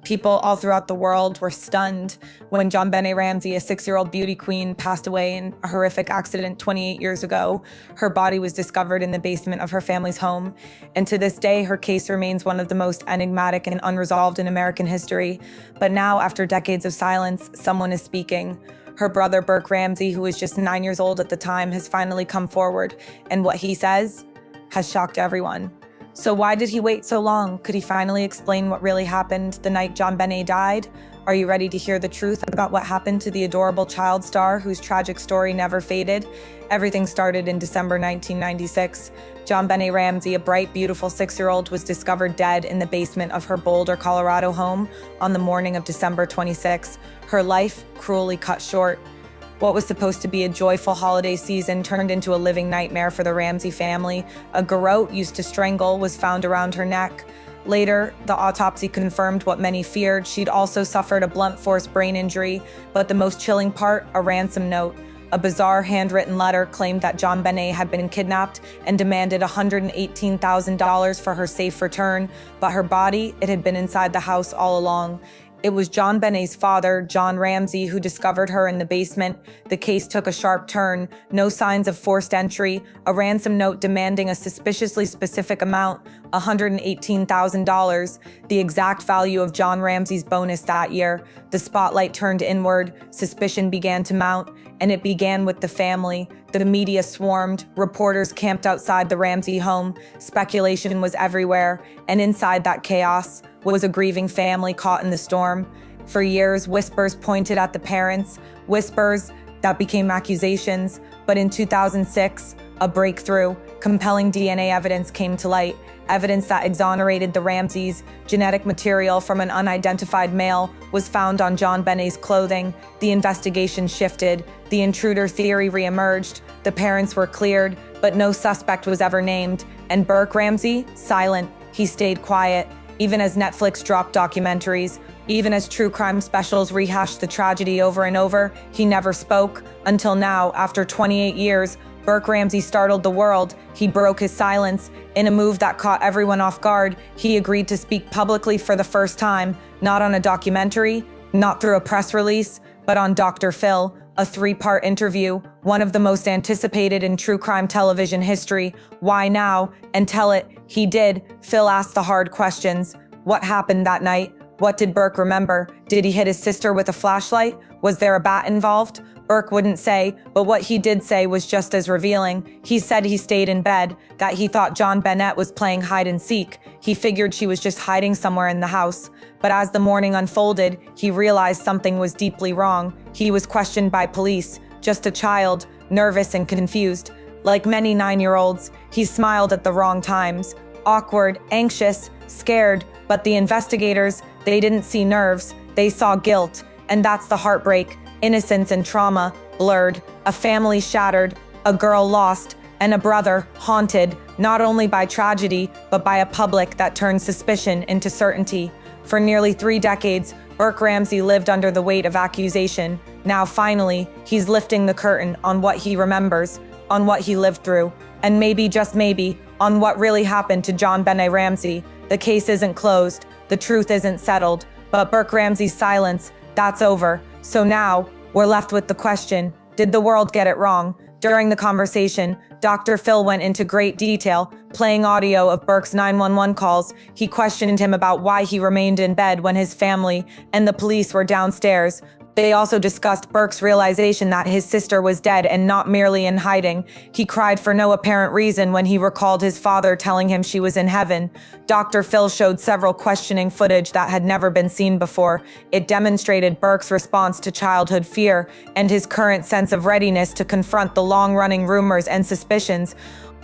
People all throughout the world were stunned when Jon Benet Ramsey, a 6-year-old beauty queen, passed away in a horrific accident 28 years ago. Her body was discovered in the basement of her family's home. And to this day, her case remains one of the most enigmatic and unresolved in American history. But now, after decades of silence, someone is speaking. Her brother, Burke Ramsey, who was just 9 years old at the time, has finally come forward. And what he says has shocked everyone. So why did he wait so long? Could he finally explain what really happened the night Jon Benet died? Are you ready to hear the truth about what happened to the adorable child star whose tragic story never faded? Everything started in December 1996. Jon Benet Ramsey, a bright, beautiful 6-year-old, was discovered dead in the basement of her Boulder, Colorado home on the morning of December 26. Her life cruelly cut short. What was supposed to be a joyful holiday season turned into a living nightmare for the Ramsey family. A garrote used to strangle was found around her neck. Later, the autopsy confirmed what many feared. She'd also suffered a blunt force brain injury, but the most chilling part, a ransom note. A bizarre handwritten letter claimed that Jon Benet had been kidnapped and demanded $118,000 for her safe return, but her body, it had been inside the house all along. It was Jon Benet's father, Jon Ramsey, who discovered her in the basement. The case took a sharp turn. No signs of forced entry, a ransom note demanding a suspiciously specific amount, $118,000, the exact value of Jon Ramsey's bonus that year. The spotlight turned inward, suspicion began to mount, and it began with the family. The media swarmed, reporters camped outside the Ramsey home, speculation was everywhere, and inside that chaos was a grieving family caught in the storm. For years, whispers pointed at the parents, whispers that became accusations, but in 2006, a breakthrough, compelling DNA evidence came to light, evidence that exonerated the Ramseys. Genetic material from an unidentified male was found on Jon Benet's clothing. The investigation shifted. The intruder theory reemerged. The parents were cleared, but no suspect was ever named. And Burke Ramsey, silent. He stayed quiet. Even as Netflix dropped documentaries, even as true crime specials rehashed the tragedy over and over, he never spoke. Until now, after 28 years, Burke Ramsey startled the world. He broke his silence. In a move that caught everyone off guard, he agreed to speak publicly for the first time, not on a documentary, not through a press release, but on Dr. Phil, a 3-part interview, one of the most anticipated in true crime television history. Why now? And tell it. He did. Phil asked the hard questions. What happened that night? What did Burke remember? Did he hit his sister with a flashlight? Was there a bat involved? Burke wouldn't say, but what he did say was just as revealing. He said he stayed in bed, that he thought Jon Benet was playing hide and seek. He figured she was just hiding somewhere in the house. But as the morning unfolded, he realized something was deeply wrong. He was questioned by police, just a child, nervous and confused. Like many 9-year-olds, he smiled at the wrong times. Awkward, anxious, scared, but the investigators, they didn't see nerves, they saw guilt. And that's the heartbreak. Innocence and trauma blurred, a family shattered, a girl lost, and a brother haunted, not only by tragedy, but by a public that turned suspicion into certainty. For nearly 3 decades, Burke Ramsey lived under the weight of accusation. Now finally, he's lifting the curtain on what he remembers, on what he lived through, and maybe, just maybe, on what really happened to Jon Benet Ramsey. The case isn't closed, the truth isn't settled, but Burke Ramsey's silence, that's over. So now, we're left with the question, did the world get it wrong? During the conversation, Dr. Phil went into great detail, playing audio of Burke's 911 calls. He questioned him about why he remained in bed when his family and the police were downstairs. They also discussed Burke's realization that his sister was dead and not merely in hiding. He cried for no apparent reason when he recalled his father telling him she was in heaven. Dr. Phil showed several questioning footage that had never been seen before. It demonstrated Burke's response to childhood fear and his current sense of readiness to confront the long-running rumors and suspicions.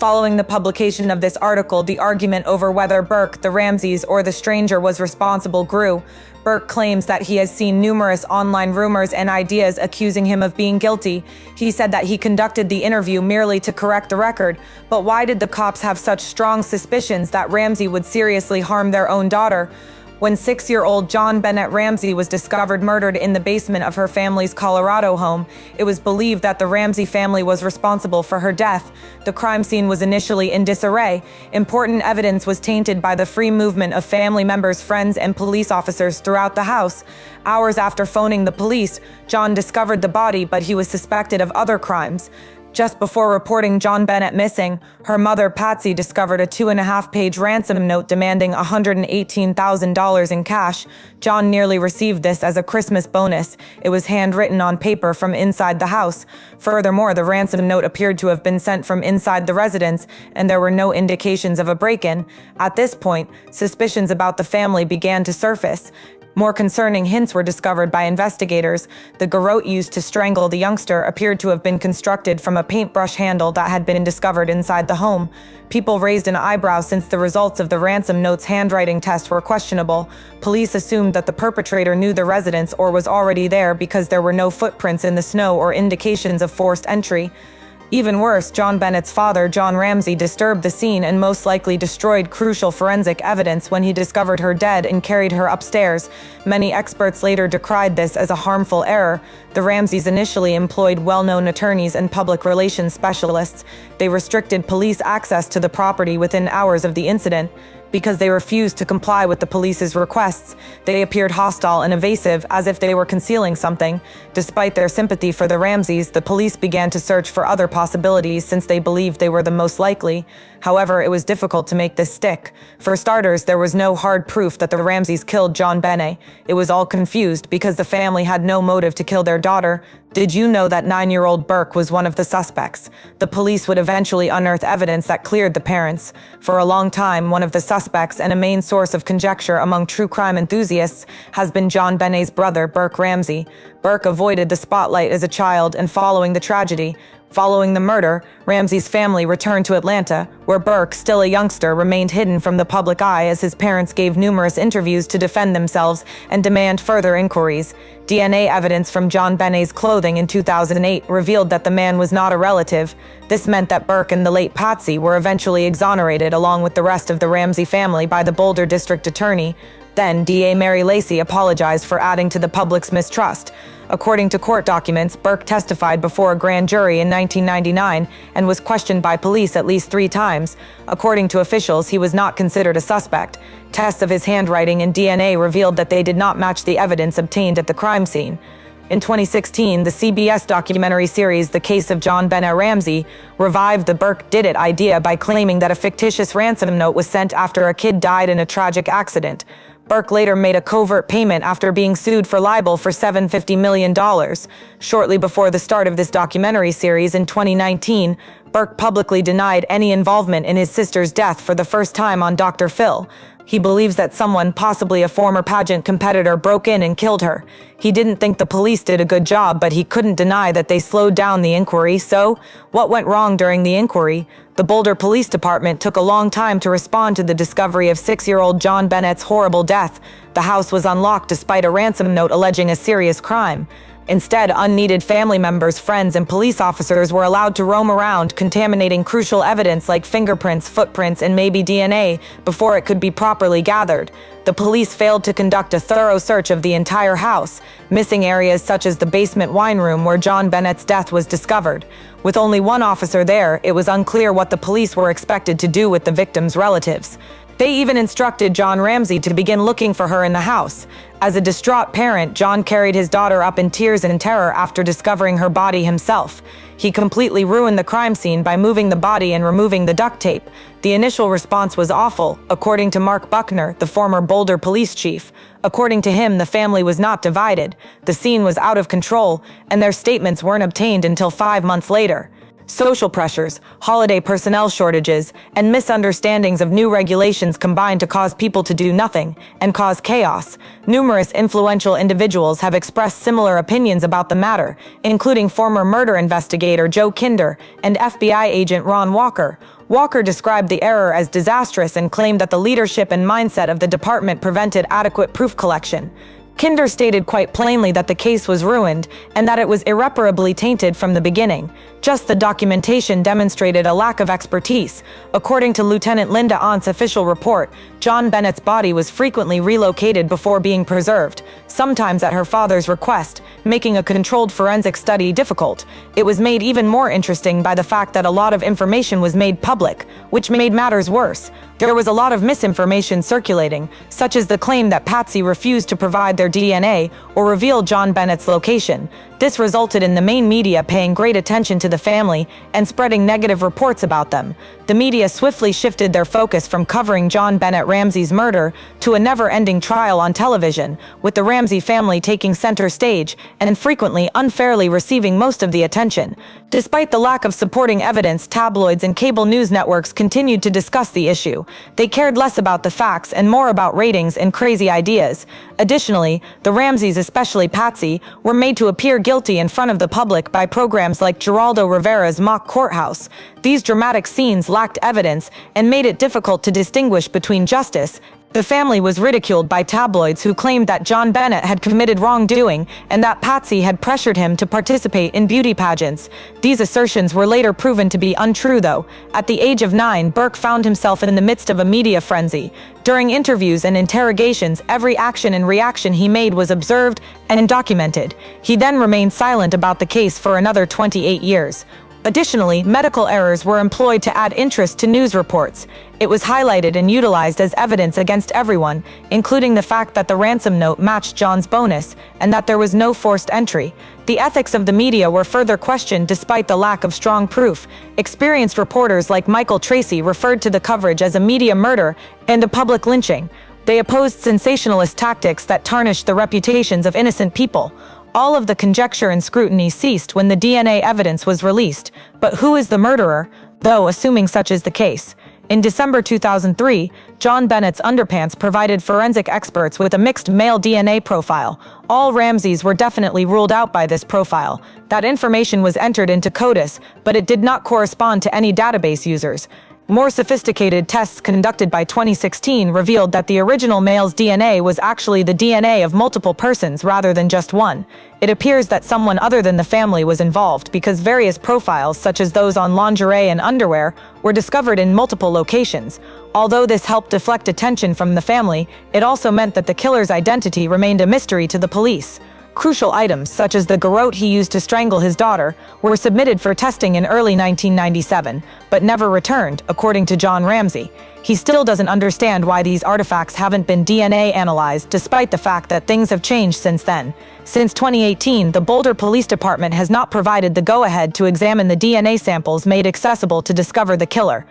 Following the publication of this article, the argument over whether Burke, the Ramseys, or the stranger was responsible grew. Burke claims that he has seen numerous online rumors and ideas accusing him of being guilty. He said that he conducted the interview merely to correct the record. But why did the cops have such strong suspicions that Ramsey would seriously harm their own daughter? when 6-year-old Jon Benet Ramsey was discovered murdered in the basement of her family's Colorado home. It was believed that the Ramsey family was responsible for her death. The crime scene was initially in disarray. Important evidence was tainted by the free movement of family members, friends, and police officers throughout the house. Hours after phoning the police, Jon discovered the body, but he was suspected of other crimes. Just before reporting Jon Benet missing, her mother, Patsy, discovered a 2.5-page ransom note demanding $118,000 in cash. Jon nearly received this as a Christmas bonus. It was handwritten on paper from inside the house. Furthermore, the ransom note appeared to have been sent from inside the residence, and there were no indications of a break-in. At this point, suspicions about the family began to surface. More concerning hints were discovered by investigators. The garrote used to strangle the youngster appeared to have been constructed from a paintbrush handle that had been discovered inside the home. People raised an eyebrow since the results of the ransom note's handwriting test were questionable. Police assumed that the perpetrator knew the residence or was already there because there were no footprints in the snow or indications of forced entry. Even worse, Jon Benet's father, Jon Ramsey, disturbed the scene and most likely destroyed crucial forensic evidence when he discovered her dead and carried her upstairs. Many experts later decried this as a harmful error. The Ramseys initially employed well-known attorneys and public relations specialists. They restricted police access to the property within hours of the incident. Because they refused to comply with the police's requests, they appeared hostile and evasive, as if they were concealing something. Despite their sympathy for the Ramseys, the police began to search for other possibilities since they believed they were the most likely. However, it was difficult to make this stick. For starters, there was no hard proof that the Ramseys killed Jon Benet. It was all confused because the family had no motive to kill their daughter. Did you know that 9-year-old Burke was one of the suspects? The police would eventually unearth evidence that cleared the parents. For a long time, one of the suspects and a main source of conjecture among true crime enthusiasts has been Jon Benet's brother, Burke Ramsey. Burke avoided the spotlight as a child, and following the murder, Ramsey's family returned to Atlanta, where Burke, still a youngster, remained hidden from the public eye as his parents gave numerous interviews to defend themselves and demand further inquiries. DNA evidence from Jon Benet's clothing in 2008 revealed that the man was not a relative. This meant that Burke and the late Patsy were eventually exonerated along with the rest of the Ramsey family by the Boulder district attorney. Then, DA Mary Lacey apologized for adding to the public's mistrust. According to court documents, Burke testified before a grand jury in 1999 and was questioned by police at least 3 times. According to officials, he was not considered a suspect. Tests of his handwriting and DNA revealed that they did not match the evidence obtained at the crime scene. In 2016, the CBS documentary series The Case of Jon Benet Ramsey revived the Burke did it idea by claiming that a fictitious ransom note was sent after a kid died in a tragic accident. Burke later made a covert payment after being sued for libel for $750 million. Shortly before the start of this documentary series in 2019, Burke publicly denied any involvement in his sister's death for the first time on Dr. Phil. He believes that someone, possibly a former pageant competitor, broke in and killed her. He didn't think the police did a good job, but he couldn't deny that they slowed down the inquiry. So, what went wrong during the inquiry? The Boulder Police Department took a long time to respond to the discovery of 6-year-old Jon Benet's horrible death. The house was unlocked despite a ransom note alleging a serious crime. Instead, unneeded family members, friends, and police officers were allowed to roam around, contaminating crucial evidence like fingerprints, footprints, and maybe DNA before it could be properly gathered. The police failed to conduct a thorough search of the entire house, missing areas such as the basement wine room where Jon Benet's death was discovered. With only one officer there, it was unclear what the police were expected to do with the victim's relatives. They even instructed Jon Ramsey to begin looking for her in the house. As a distraught parent, Jon carried his daughter up in tears and terror after discovering her body himself. He completely ruined the crime scene by moving the body and removing the duct tape. The initial response was awful, according to Mark Buckner, the former Boulder police chief. According to him, the family was not divided. The scene was out of control, and their statements weren't obtained until 5 months later. Social pressures, holiday personnel shortages, and misunderstandings of new regulations combined to cause people to do nothing and cause chaos. Numerous influential individuals have expressed similar opinions about the matter, including former murder investigator Joe Kinder and FBI agent Ron Walker. Walker described the error as disastrous and claimed that the leadership and mindset of the department prevented adequate proof collection. Kinder stated quite plainly that the case was ruined and that it was irreparably tainted from the beginning. Just the documentation demonstrated a lack of expertise. According to Lieutenant Linda Ont's official report, Jon Benet's body was frequently relocated before being preserved, sometimes at her father's request, making a controlled forensic study difficult. It was made even more interesting by the fact that a lot of information was made public, which made matters worse. There was a lot of misinformation circulating, such as the claim that Patsy refused to provide their DNA or reveal Jon Benet's location. This resulted in the main media paying great attention to the family and spreading negative reports about them. The media swiftly shifted their focus from covering Jon Benet Ramsey's murder to a never-ending trial on television, with the Ramsey family taking center stage and frequently unfairly receiving most of the attention. Despite the lack of supporting evidence, tabloids and cable news networks continued to discuss the issue. They cared less about the facts and more about ratings and crazy ideas. Additionally, the Ramseys, especially Patsy, were made to appear guilty in front of the public by programs like Geraldo Rivera's mock courthouse. These dramatic scenes lacked evidence and made it difficult to distinguish between justice. The family was ridiculed by tabloids who claimed that Jon Benet had committed wrongdoing and that Patsy had pressured him to participate in beauty pageants. These assertions were later proven to be untrue, though. At the age of 9, Burke found himself in the midst of a media frenzy. During interviews and interrogations, every action and reaction he made was observed and documented. He then remained silent about the case for another 28 years. Additionally, medical errors were employed to add interest to news reports. It was highlighted and utilized as evidence against everyone, including the fact that the ransom note matched Jon's bonus and that there was no forced entry. The ethics of the media were further questioned despite the lack of strong proof. Experienced reporters like Michael Tracy referred to the coverage as a media murder and a public lynching. They opposed sensationalist tactics that tarnished the reputations of innocent people. All of the conjecture and scrutiny ceased when the DNA evidence was released. But who is the murderer, though, assuming such is the case? In December 2003, Jon Benet's underpants provided forensic experts with a mixed male DNA profile. All Ramseys were definitely ruled out by this profile. That information was entered into CODIS, but it did not correspond to any database users. More sophisticated tests conducted by 2016 revealed that the original male's DNA was actually the DNA of multiple persons rather than just one. It appears that someone other than the family was involved because various profiles, such as those on lingerie and underwear, were discovered in multiple locations. Although this helped deflect attention from the family, it also meant that the killer's identity remained a mystery to the police. Crucial items, such as the garrote he used to strangle his daughter, were submitted for testing in early 1997, but never returned, according to Jon Ramsey. He still doesn't understand why these artifacts haven't been DNA analyzed, despite the fact that things have changed since then. Since 2018, the Boulder Police Department has not provided the go-ahead to examine the DNA samples made accessible to discover the killer.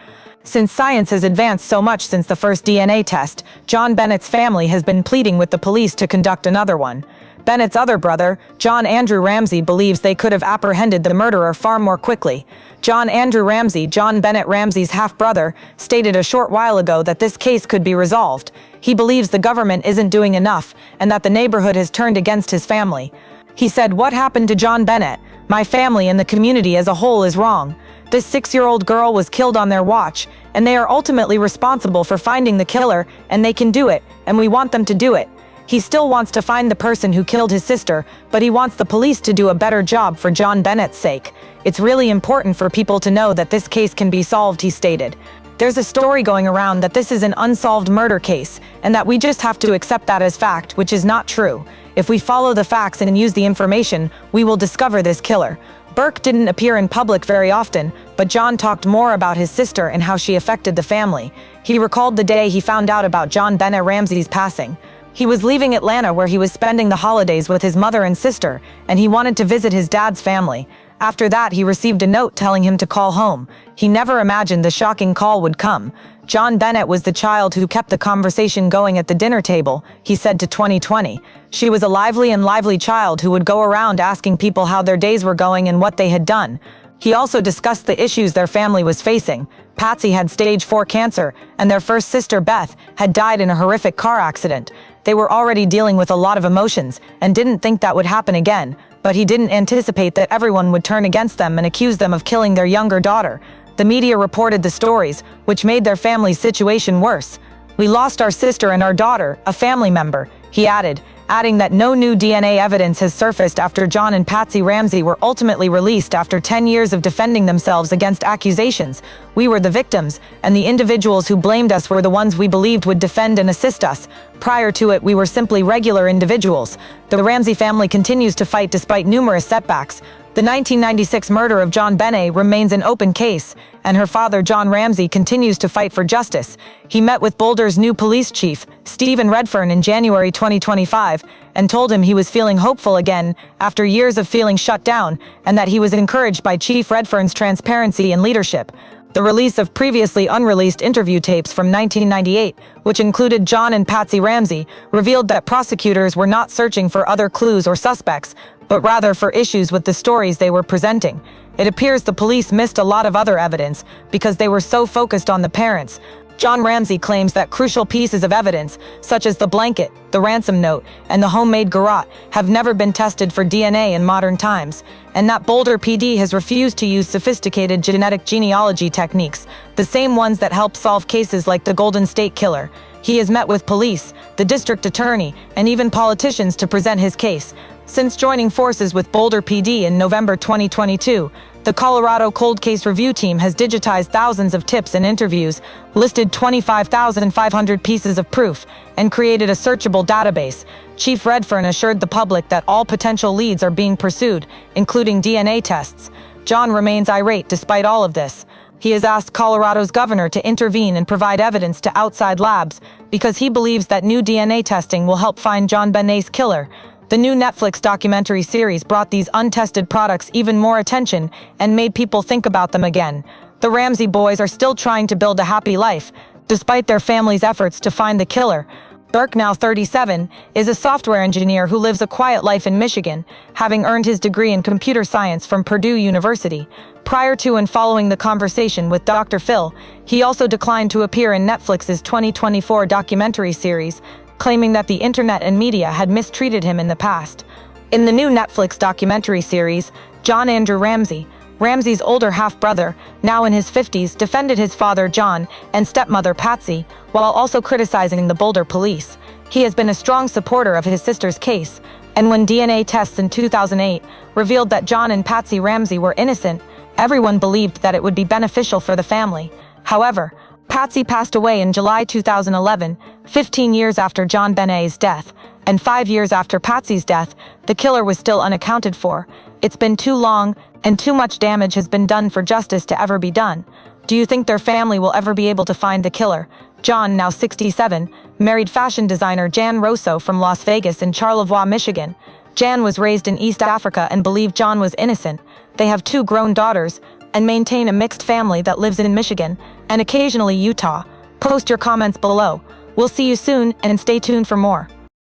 Since science has advanced so much since the first DNA test, Jon Benet's family has been pleading with the police to conduct another one. Benet's other brother, John Andrew Ramsey, believes they could have apprehended the murderer far more quickly. John Andrew Ramsey, Jon Benet Ramsey's half-brother, stated a short while ago that this case could be resolved. He believes the government isn't doing enough and that the neighborhood has turned against his family. He said, "What happened to Jon Benet? My family and the community as a whole is wrong. This 6-year-old girl was killed on their watch, and they are ultimately responsible for finding the killer, and they can do it, and we want them to do it." He still wants to find the person who killed his sister, but he wants the police to do a better job for Jon Benet's sake. "It's really important for people to know that this case can be solved," he stated. "There's a story going around that this is an unsolved murder case, and that we just have to accept that as fact, which is not true. If we follow the facts and use the information, we will discover this killer." Burke didn't appear in public very often, but Jon talked more about his sister and how she affected the family. He recalled the day he found out about Jon Benet Ramsey's passing. He was leaving Atlanta, where he was spending the holidays with his mother and sister, and he wanted to visit his dad's family. After that, he received a note telling him to call home. He never imagined the shocking call would come. Jon Benet was the child who kept the conversation going at the dinner table, he said to 2020. She was a lively child who would go around asking people how their days were going and what they had done. He also discussed the issues their family was facing. Patsy had stage 4 cancer, and their first sister, Beth, had died in a horrific car accident. They were already dealing with a lot of emotions and didn't think that would happen again, but he didn't anticipate that everyone would turn against them and accuse them of killing their younger daughter. The media reported the stories, which made their family's situation worse. "We lost our sister and our daughter, a family member," he added, adding that no new DNA evidence has surfaced after Jon and Patsy Ramsey were ultimately released after 10 years of defending themselves against accusations. We were the victims, and the individuals who blamed us were the ones we believed would defend and assist us. Prior to it, we were simply regular individuals. The Ramsey family continues to fight despite numerous setbacks. The 1996 murder of Jon Benet remains an open case, and her father, Jon Ramsey, continues to fight for justice. He met with Boulder's new police chief, Stephen Redfern, in January 2025, and told him he was feeling hopeful again after years of feeling shut down, and that he was encouraged by Chief Redfern's transparency and leadership. The release of previously unreleased interview tapes from 1998, which included Jon and Patsy Ramsey, revealed that prosecutors were not searching for other clues or suspects, but rather for issues with the stories they were presenting. It appears the police missed a lot of other evidence because they were so focused on the parents. Jon Ramsey claims that crucial pieces of evidence, such as the blanket, the ransom note, and the homemade garrotte, have never been tested for DNA in modern times, and that Boulder PD has refused to use sophisticated genetic genealogy techniques, the same ones that help solve cases like the Golden State Killer. He has met with police, the district attorney, and even politicians to present his case. Since joining forces with Boulder PD in November 2022, the Colorado Cold Case Review Team has digitized thousands of tips and interviews, listed 25,500 pieces of proof, and created a searchable database. Chief Redfern assured the public that all potential leads are being pursued, including DNA tests. Jon remains irate despite all of this. He has asked Colorado's governor to intervene and provide evidence to outside labs because he believes that new DNA testing will help find Jon Benet's killer. The new Netflix documentary series brought these untested products even more attention and made people think about them again. The Ramsey boys are still trying to build a happy life, despite their family's efforts to find the killer. Burke, now 37, is a software engineer who lives a quiet life in Michigan, having earned his degree in computer science from Purdue University. Prior to and following the conversation with Dr. Phil, he also declined to appear in Netflix's 2024 documentary series, claiming that the internet and media had mistreated him in the past. In the new Netflix documentary series, Jon Andrew Ramsey, Ramsey's older half-brother, now in his 50s, defended his father Jon and stepmother Patsy, while also criticizing the Boulder police. He has been a strong supporter of his sister's case, and when DNA tests in 2008 revealed that Jon and Patsy Ramsey were innocent, everyone believed that it would be beneficial for the family. However, Patsy passed away in July 2011, 15 years after Jon Benet's death, and 5 years after Patsy's death, the killer was still unaccounted for. It's been too long, and too much damage has been done for justice to ever be done. Do you think their family will ever be able to find the killer? Jon, now 67, married fashion designer Jan Rosso from Las Vegas in Charlevoix, Michigan. Jan was raised in East Africa and believed Jon was innocent. They have 2 grown daughters, and maintain a mixed family that lives in Michigan and occasionally Utah. Post your comments below. We'll see you soon, and stay tuned for more.